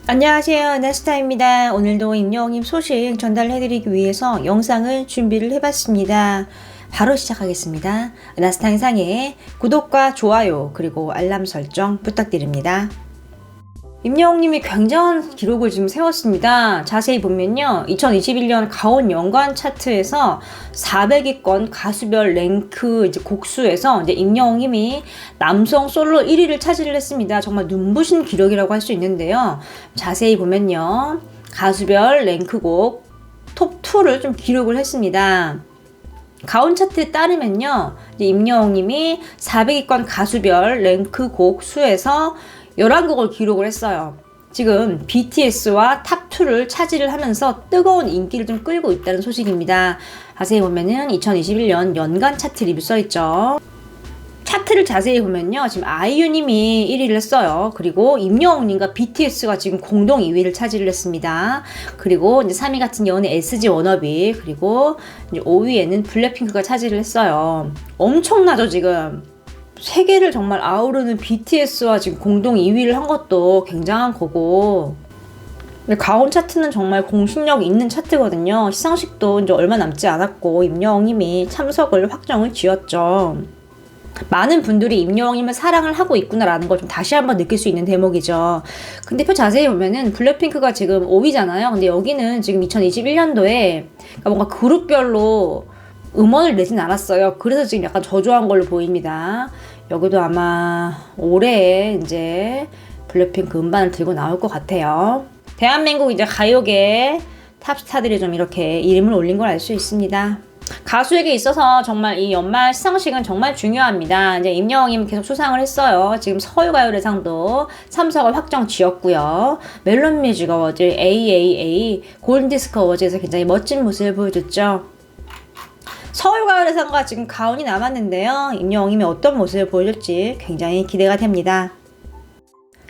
안녕하세요, 나스타입니다. 오늘도 임영웅님 소식 전달해드리기 위해서 영상을 준비를 해봤습니다. 바로 시작하겠습니다. 나스타 영상에 구독과 좋아요 그리고 알람 설정 부탁드립니다. 임영웅님이 굉장한 기록을 지금 세웠습니다. 자세히 보면요, 2021년 가온 연간 차트에서 400위권 가수별 랭크 곡수에서 임영웅님이 남성 솔로 1위를 차지를 했습니다. 정말 눈부신 기록이라고 할 수 있는데요. 자세히 보면요, 가수별 랭크곡 톱 2를 좀 기록을 했습니다. 가온 차트에 따르면요, 임영웅님이 400위권 가수별 랭크곡 수에서 11곡을 기록을 했어요. 지금 BTS와 탑2를 차지를 하면서 뜨거운 인기를 좀 끌고 있다는 소식입니다. 자세히 보면은 2021년 연간 차트 리뷰 써있죠. 차트를 자세히 보면요, 지금 아이유님이 1위를 했어요. 그리고 임영웅님과 BTS가 지금 공동 2위를 차지를 했습니다. 그리고 이제 3위 같은 경우는 SG 워너비, 그리고 이제 5위에는 블랙핑크가 차지를 했어요. 엄청나죠, 지금. 세계를 정말 아우르는 BTS와 지금 공동 2위를 한 것도 굉장한 거고, 근데 가온 차트는 정말 공신력 있는 차트거든요. 시상식도 이제 얼마 남지 않았고 임영웅님이 참석을 확정을 지었죠. 많은 분들이 임영웅님을 사랑을 하고 있구나라는 걸 좀 다시 한번 느낄 수 있는 대목이죠. 근데 표 자세히 보면은 블랙핑크가 지금 5위잖아요. 근데 여기는 지금 2021년도에 뭔가 그룹별로 음원을 내진 않았어요. 그래서 지금 약간 저조한 걸로 보입니다. 여기도 아마 올해 이제 블랙핑크 음반을 들고 나올 것 같아요. 대한민국 이제 가요계 탑스타들이 좀 이렇게 이름을 올린 걸 알 수 있습니다. 가수에게 있어서 정말 이 연말 시상식은 정말 중요합니다. 이제 임영웅님 계속 수상을 했어요. 지금 서울가요대상도 참석을 확정 지었고요. 멜론뮤직 어워즈, AAA, 골든디스크 어워즈에서 굉장히 멋진 모습을 보여줬죠. 서울가요대상과 지금 가온이 남았는데요. 임영웅님이 어떤 모습을 보여줄지 굉장히 기대가 됩니다.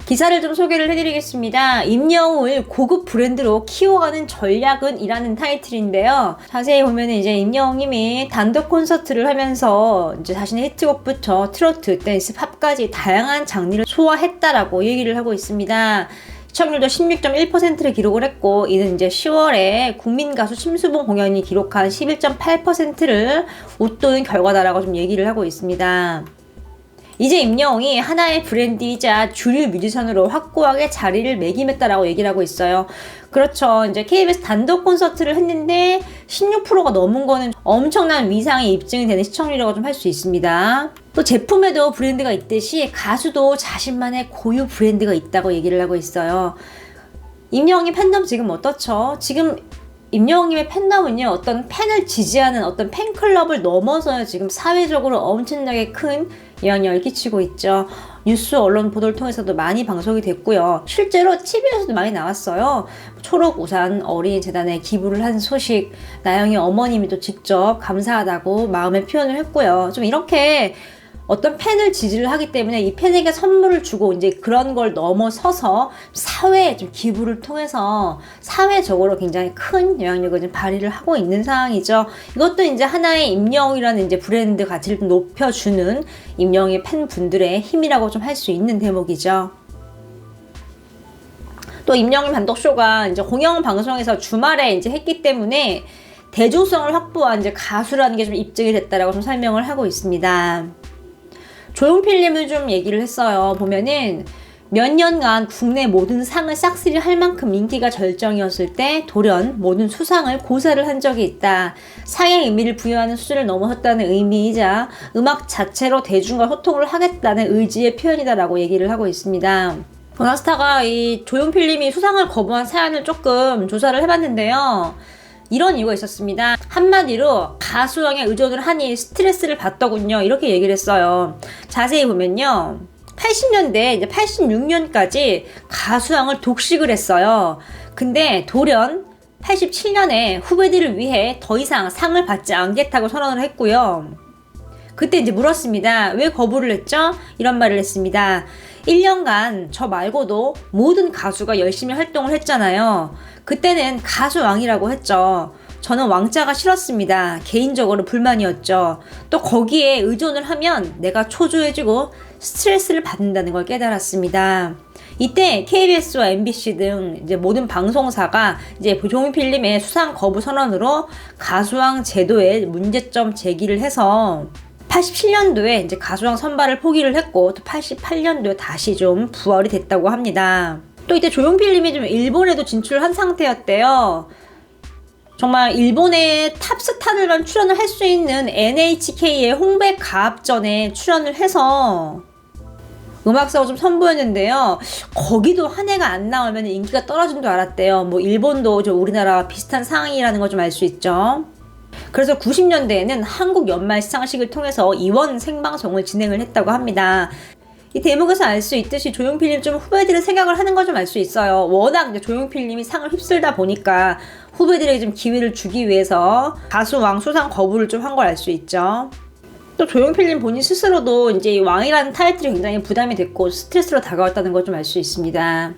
기사를 좀 소개를 해드리겠습니다. 임영웅을 고급 브랜드로 키워가는 전략은 이라는 타이틀인데요. 자세히 보면 이제 임영웅님이 단독 콘서트를 하면서 이제 자신의 히트곡부터 트로트, 댄스, 팝까지 다양한 장르를 소화했다라고 얘기를 하고 있습니다. 시청률도 16.1%를 기록을 했고, 이는 이제 10월에 국민가수 심수봉 공연이 기록한 11.8%를 웃도는 결과다라고 좀 얘기를 하고 있습니다. 이제 임영웅이 하나의 브랜드이자 주류 뮤지션으로 확고하게 자리를 매김했다라고 얘기를 하고 있어요. 그렇죠. 이제 KBS 단독 콘서트를 했는데 16%가 넘은 거는 엄청난 위상이 입증이 되는 시청률이라고 좀 할 수 있습니다. 또 제품에도 브랜드가 있듯이 가수도 자신만의 고유 브랜드가 있다고 얘기를 하고 있어요. 임영웅의 팬덤 지금 어떻죠? 지금 임영웅님의 팬덤은요, 어떤 팬을 지지하는 어떤 팬클럽을 넘어서요, 지금 사회적으로 엄청나게 큰 영향력을 끼치고 있죠. 뉴스 언론 보도를 통해서도 많이 방송이 됐고요. 실제로 TV에서도 많이 나왔어요. 초록우산 어린이재단에 기부를 한 소식, 나영이 어머님이 또 직접 감사하다고 마음의 표현을 했고요. 좀 이렇게 어떤 팬을 지지를 하기 때문에 이 팬에게 선물을 주고 이제 그런 걸 넘어서서 사회에 좀 기부를 통해서 사회적으로 굉장히 큰 영향력을 좀 발휘를 하고 있는 상황이죠. 이것도 이제 하나의 임영웅이라는 이제 브랜드 가치를 좀 높여주는 임영웅의 팬분들의 힘이라고 좀 할 수 있는 대목이죠. 또 임영웅 단독쇼가 이제 공영 방송에서 주말에 이제 했기 때문에 대중성을 확보한 이제 가수라는 게 좀 입증이 됐다라고 좀 설명을 하고 있습니다. 조용필님을 좀 얘기를 했어요. 보면은 몇 년간 국내 모든 상을 싹쓸이 할 만큼 인기가 절정이었을 때 돌연 모든 수상을 고사를 한 적이 있다. 상의 의미를 부여하는 수준을 넘어섰다는 의미이자 음악 자체로 대중과 소통을 하겠다는 의지의 표현이다라고 얘기를 하고 있습니다. 보나스타가 이 조용필님이 수상을 거부한 사연을 조금 조사를 해봤는데요. 이런 이유가 있었습니다. 한마디로 가수형에 의존을 하니 스트레스를 받더군요. 이렇게 얘기를 했어요. 자세히 보면요, 80년대 이제 86년까지 가수형을 독식을 했어요. 근데 돌연 87년에 후배들을 위해 더 이상 상을 받지 않겠다고 선언을 했고요. 그때 이제 물었습니다. 왜 거부를 했죠? 이런 말을 했습니다. 1년간 저 말고도 모든 가수가 열심히 활동을 했잖아요. 그때는 가수왕이라고 했죠. 저는 왕자가 싫었습니다. 개인적으로 불만이었죠. 또 거기에 의존을 하면 내가 초조해지고 스트레스를 받는다는 걸 깨달았습니다. 이때 KBS와 MBC 등 이제 모든 방송사가 이제 조용필님의 수상 거부 선언으로 가수왕 제도에 문제점 제기를 해서 87년도에 이제 가수왕 선발을 포기를 했고 또 88년도에 다시 좀 부활이 됐다고 합니다. 또 이때 조용필님이 좀 일본에도 진출한 상태였대요. 정말 일본의 탑스타들만 출연을 할 수 있는 NHK의 홍백 가합전에 출연을 해서 음악사고 좀 선보였는데요. 거기도 한 해가 안 나오면 인기가 떨어진 줄 알았대요. 뭐 일본도 좀 우리나라와 비슷한 상황이라는 걸 좀 알 수 있죠. 그래서 90년대에는 한국 연말 시상식을 통해서 이원 생방송을 진행을 했다고 합니다. 이 대목에서 알 수 있듯이 조용필님 좀 후배들의 생각을 하는 걸 좀 알 수 있어요. 워낙 이제 조용필님이 상을 휩쓸다 보니까 후배들에게 좀 기회를 주기 위해서 가수왕 수상 거부를 좀 한 걸 알 수 있죠. 또 조용필님 본인 스스로도 이제 이 왕이라는 타이틀이 굉장히 부담이 됐고 스트레스로 다가왔다는 걸 좀 알 수 있습니다.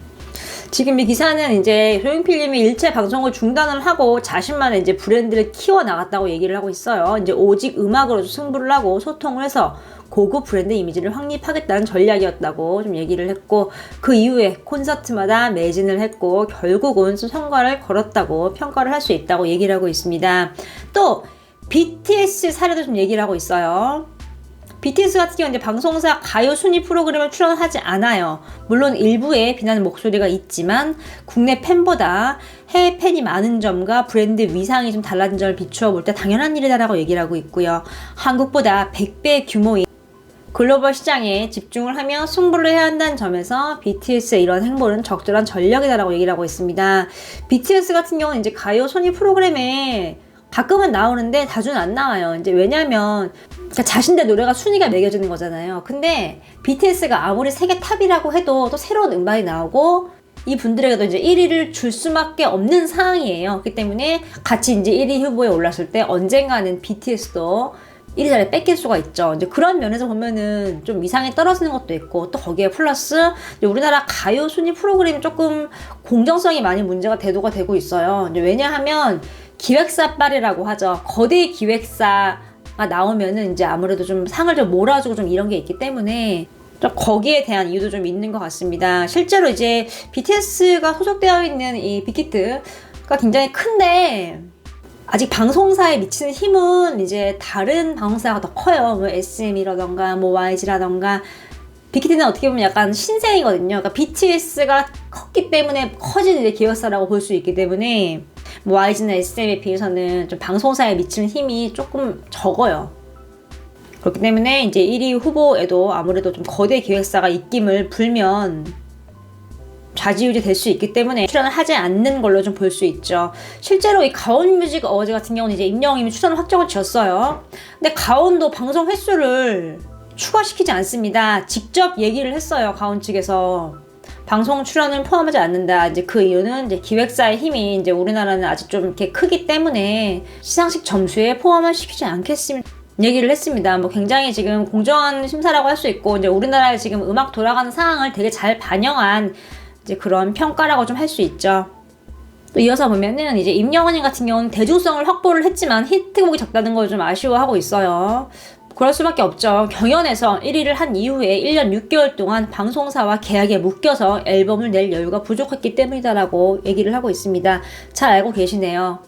지금 이 기사는 이제 조용필님이 일체 방송을 중단을 하고 자신만의 이제 브랜드를 키워 나갔다고 얘기를 하고 있어요. 이제 오직 음악으로 승부를 하고 소통을 해서 고급 브랜드 이미지를 확립하겠다는 전략이었다고 좀 얘기를 했고, 그 이후에 콘서트마다 매진을 했고 결국은 좀 성과를 걸었다고 평가를 할 수 있다고 얘기를 하고 있습니다. 또 BTS 사례도 좀 얘기를 하고 있어요. BTS 같은 경우는 이제 방송사 가요 순위 프로그램을 출연하지 않아요. 물론 일부에 비난 목소리가 있지만 국내 팬보다 해외 팬이 많은 점과 브랜드 위상이 좀 달라진 점을 비추어 볼 때 당연한 일이다라고 얘기를 하고 있고요. 한국보다 100배 규모인 글로벌 시장에 집중을 하며 승부를 해야 한다는 점에서 BTS의 이런 행보는 적절한 전략이다라고 얘기를 하고 있습니다. BTS 같은 경우는 이제 가요 순위 프로그램에 가끔은 나오는데 자주는 안 나와요. 이제 왜냐면 그러니까 자신들 노래가 순위가 매겨지는 거잖아요. 근데 BTS가 아무리 세계 탑이라고 해도 또 새로운 음반이 나오고 이 분들에게도 이제 1위를 줄 수밖에 없는 상황이에요. 그렇기 때문에 같이 이제 1위 후보에 올랐을 때 언젠가는 BTS도 1위 자리에 뺏길 수가 있죠. 이제 그런 면에서 보면은 좀 위상이 떨어지는 것도 있고, 또 거기에 플러스 이제 우리나라 가요 순위 프로그램이 조금 공정성이 많이 문제가 대두가 되고 있어요. 이제 왜냐하면 기획사빨이라고 하죠. 거대 기획사가 나오면은 이제 아무래도 좀 상을 좀 몰아주고 좀 이런 게 있기 때문에 좀 거기에 대한 이유도 좀 있는 것 같습니다. 실제로 이제 BTS가 소속되어 있는 이 빅히트가 굉장히 큰데 아직 방송사에 미치는 힘은 이제 다른 방송사가 더 커요. 뭐 SM이라던가 뭐 YG라던가. 빅히트는 어떻게 보면 약간 신생이거든요. 그러니까 BTS가 컸기 때문에 커진 이제 기획사라고 볼 수 있기 때문에 뭐 YG나 SM에 비해서는 좀 방송사에 미치는 힘이 조금 적어요. 그렇기 때문에 이제 1위 후보에도 아무래도 좀 거대 기획사가 입김을 불면 좌지우지 될 수 있기 때문에 출연을 하지 않는 걸로 좀 볼 수 있죠. 실제로 이 가온뮤직 어워즈 같은 경우는 이제 임영웅님이 출연 확정을 지었어요. 근데 가온도 방송 횟수를 추가시키지 않습니다. 직접 얘기를 했어요. 가온 측에서. 방송 출연을 포함하지 않는다. 이제 그 이유는 이제 기획사의 힘이 이제 우리나라는 아직 좀 이렇게 크기 때문에 시상식 점수에 포함을 시키지 않겠습니다. 얘기를 했습니다. 뭐 굉장히 지금 공정한 심사라고 할 수 있고, 이제 우리나라에 지금 음악 돌아가는 상황을 되게 잘 반영한 이제 그런 평가라고 좀 할 수 있죠. 또 이어서 보면은 이제 임영웅님 같은 경우는 대중성을 확보를 했지만 히트곡이 적다는 걸 좀 아쉬워하고 있어요. 그럴 수밖에 없죠. 경연에서 1위를 한 이후에 1년 6개월 동안 방송사와 계약에 묶여서 앨범을 낼 여유가 부족했기 때문이다라고 얘기를 하고 있습니다. 잘 알고 계시네요.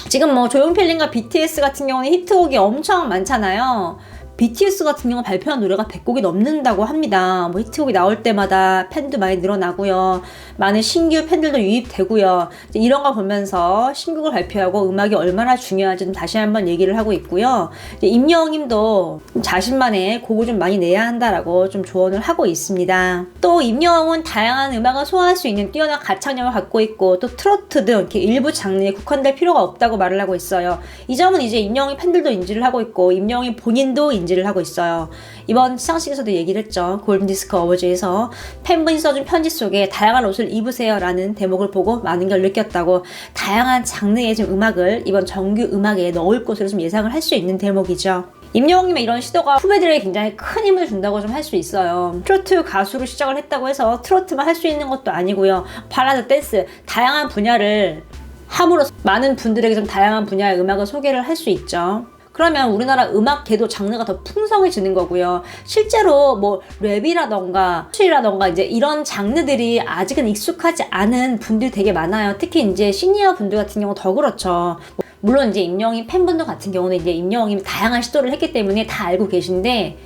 지금 뭐 조용필님과 BTS 같은 경우는 히트곡이 엄청 많잖아요. BTS 같은 경우 발표한 노래가 100곡이 넘는다고 합니다. 뭐 히트곡이 나올 때마다 팬도 많이 늘어나고요. 많은 신규 팬들도 유입되고요. 이런 거 보면서 신곡을 발표하고 음악이 얼마나 중요한지 좀 다시 한번 얘기를 하고 있고요. 임영웅님도 자신만의 곡을 좀 많이 내야 한다라고 좀 조언을 하고 있습니다. 또 임영웅은 다양한 음악을 소화할 수 있는 뛰어난 가창력을 갖고 있고, 또 트로트 등 이렇게 일부 장르에 국한될 필요가 없다고 말을 하고 있어요. 이 점은 이제 임영웅 팬들도 인지를 하고 있고, 임영웅 본인도 인지를 하고 있어요. 이번 시상식에서도 얘기를 했죠. 골든디스크 어워즈에서 팬분이 써준 편지 속에 다양한 옷을 입으세요 라는 대목을 보고 많은 걸 느꼈다고. 다양한 장르의 좀 음악을 이번 정규 음악에 넣을 것으로 좀 예상을 할 수 있는 대목이죠. 임영웅님의 이런 시도가 후배들에게 굉장히 큰 힘을 준다고 좀 할 수 있어요. 트로트 가수로 시작을 했다고 해서 트로트만 할 수 있는 것도 아니고요. 발라드, 댄스, 다양한 분야를 함으로써 많은 분들에게 좀 다양한 분야의 음악을 소개를 할 수 있죠. 그러면 우리나라 음악계도 장르가 더 풍성해지는 거고요. 실제로 뭐 랩이라던가 힙이라던가 이제 이런 장르들이 아직은 익숙하지 않은 분들이 되게 많아요. 특히 이제 시니어 분들 같은 경우 더 그렇죠. 물론 이제 임영웅 팬분들 같은 경우는 이제 임영웅이 다양한 시도를 했기 때문에 다 알고 계신데,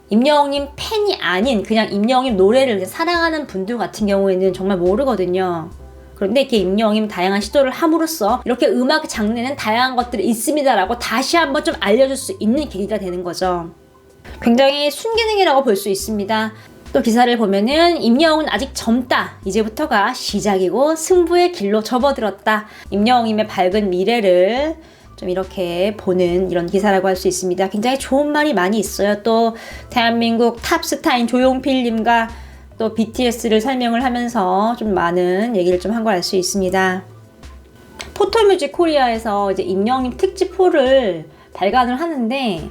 임영웅 팬이 아닌 그냥 임영웅 노래를 사랑하는 분들 같은 경우에는 정말 모르거든요. 그런데 이렇게 임영웅 다양한 시도를 함으로써 이렇게 음악 장르에는 다양한 것들이 있습니다라고 다시 한번 좀 알려줄 수 있는 계기가 되는 거죠. 굉장히 순기능이라고 볼 수 있습니다. 또 기사를 보면은 임영웅은 아직 젊다. 이제부터가 시작이고 승부의 길로 접어들었다. 임영웅님의 밝은 미래를 좀 이렇게 보는 이런 기사라고 할 수 있습니다. 굉장히 좋은 말이 많이 있어요. 또 대한민국 탑스타인 조용필님과 또 BTS를 설명을 하면서 좀 많은 얘기를 좀 한 걸 알 수 있습니다. 포토뮤직 코리아에서 이제 임영웅 특집 4를 발간을 하는데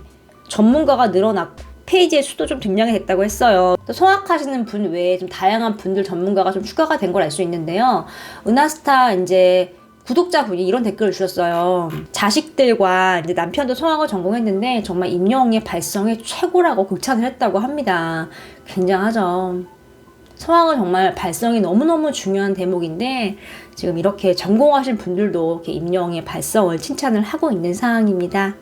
전문가가 늘어났고 페이지의 수도 좀 증량이 됐다고 했어요. 또 성악하시는 분 외에 좀 다양한 분들 전문가가 좀 추가가 된 걸 알 수 있는데요. 은하스타 이제 구독자분이 이런 댓글을 주셨어요. 자식들과 이제 남편도 성악을 전공했는데 정말 임영웅의 발성이 최고라고 극찬을 했다고 합니다. 굉장하죠. 성악은 정말 발성이 너무너무 중요한 대목인데 지금 이렇게 전공하신 분들도 이렇게 임영웅의 발성을 칭찬을 하고 있는 상황입니다.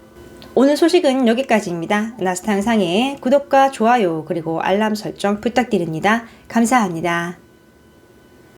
오늘 소식은 여기까지입니다. 은하스타 영상에 구독과 좋아요 그리고 알람 설정 부탁드립니다. 감사합니다.